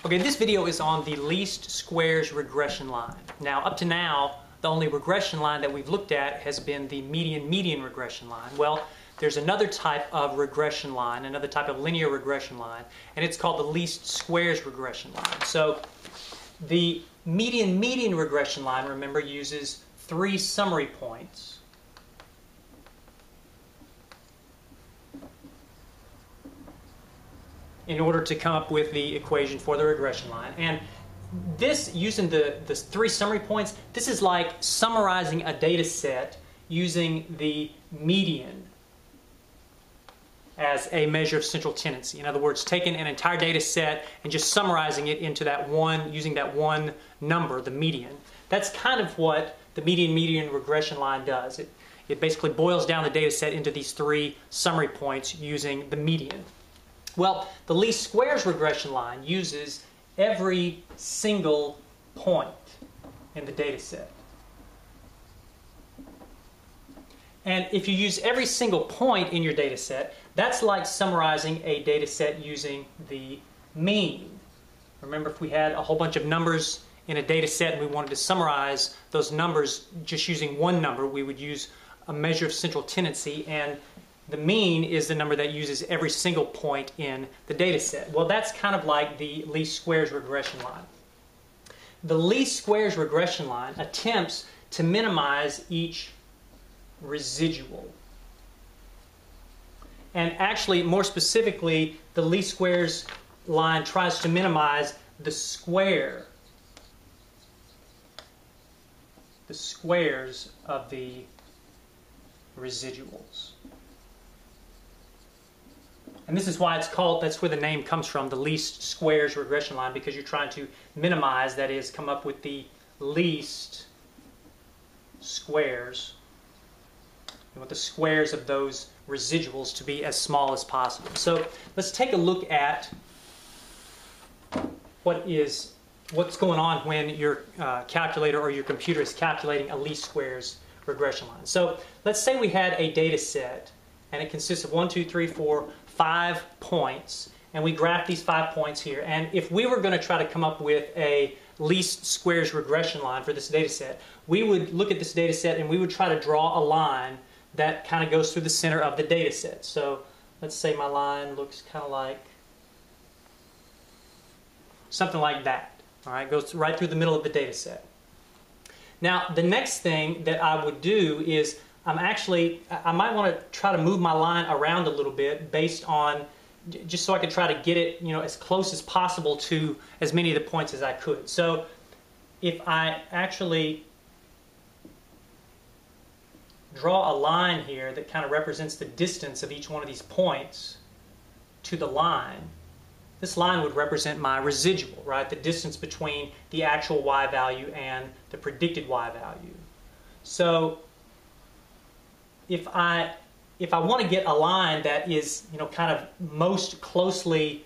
Okay, this video is on the least squares regression line. Now, up to now, the only regression line that we've looked at has been the median regression line. Well, there's another type of regression line, another type of linear regression line, and it's called the least squares regression line. So, the median regression line, remember, uses 3 summary points. In order to come up with the equation for the regression line. And this, using the 3 summary points, this is like summarizing a data set using the median as a measure of central tendency. In other words, taking an entire data set and just summarizing it into that one, using that one number, the median. That's kind of what the median regression line does. It basically boils down the data set into these 3 summary points using the median. Well, the least squares regression line uses every single point in the data set. And if you use every single point in your data set, that's like summarizing a data set using the mean. Remember, if we had a whole bunch of numbers in a data set and we wanted to summarize those numbers just using one number, we would use a measure of central tendency, and the mean is the number that uses every single point in the data set. Well, that's kind of like the least squares regression line. The least squares regression line attempts to minimize each residual. And actually, more specifically, the least squares line tries to minimize the squares of the residuals. And this is why it's called, that's where the name comes from, the least squares regression line, because you're trying to minimize, that is, come up with the least squares. You want the squares of those residuals to be as small as possible. So let's take a look at what's going on when your calculator or your computer is calculating a least squares regression line. So let's say we had a data set, and it consists of 5 points, and we graph these 5 points here. And if we were going to try to come up with a least squares regression line for this data set, we would look at this data set and we would try to draw a line that kind of goes through the center of the data set. So let's say my line looks kind of like something like that. All right, goes right through the middle of the data set. Now, the next thing that I would do is I might want to try to move my line around a little bit based on, just so I could try to get it, as close as possible to as many of the points as I could. So if I actually draw a line here that kind of represents the distance of each one of these points to the line, this line would represent my residual, right? The distance between the actual y value and the predicted y value. So if I want to get a line that is, kind of most closely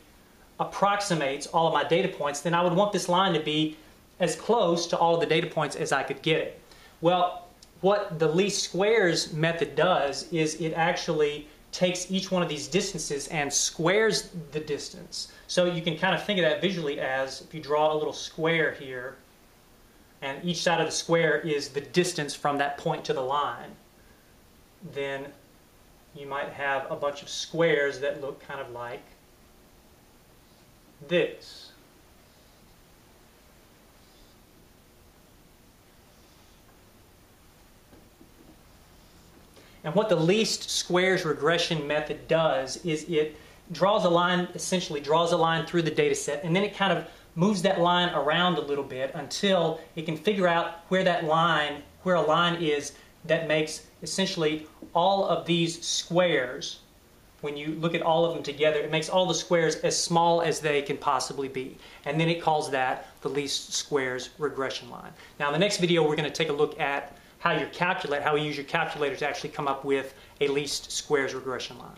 approximates all of my data points, then I would want this line to be as close to all of the data points as I could get it. Well, what the least squares method does is it actually takes each one of these distances and squares the distance. So you can kind of think of that visually as, if you draw a little square here, and each side of the square is the distance from that point to the line, then you might have a bunch of squares that look kind of like this. And what the least squares regression method does is it draws a line, essentially draws a line through the data set, and then it kind of moves that line around a little bit until it can figure out where a line is that makes essentially all of these squares, when you look at all of them together, it makes all the squares as small as they can possibly be. And then it calls that the least squares regression line. Now, in the next video, we're going to take a look at how you use your calculator to actually come up with a least squares regression line.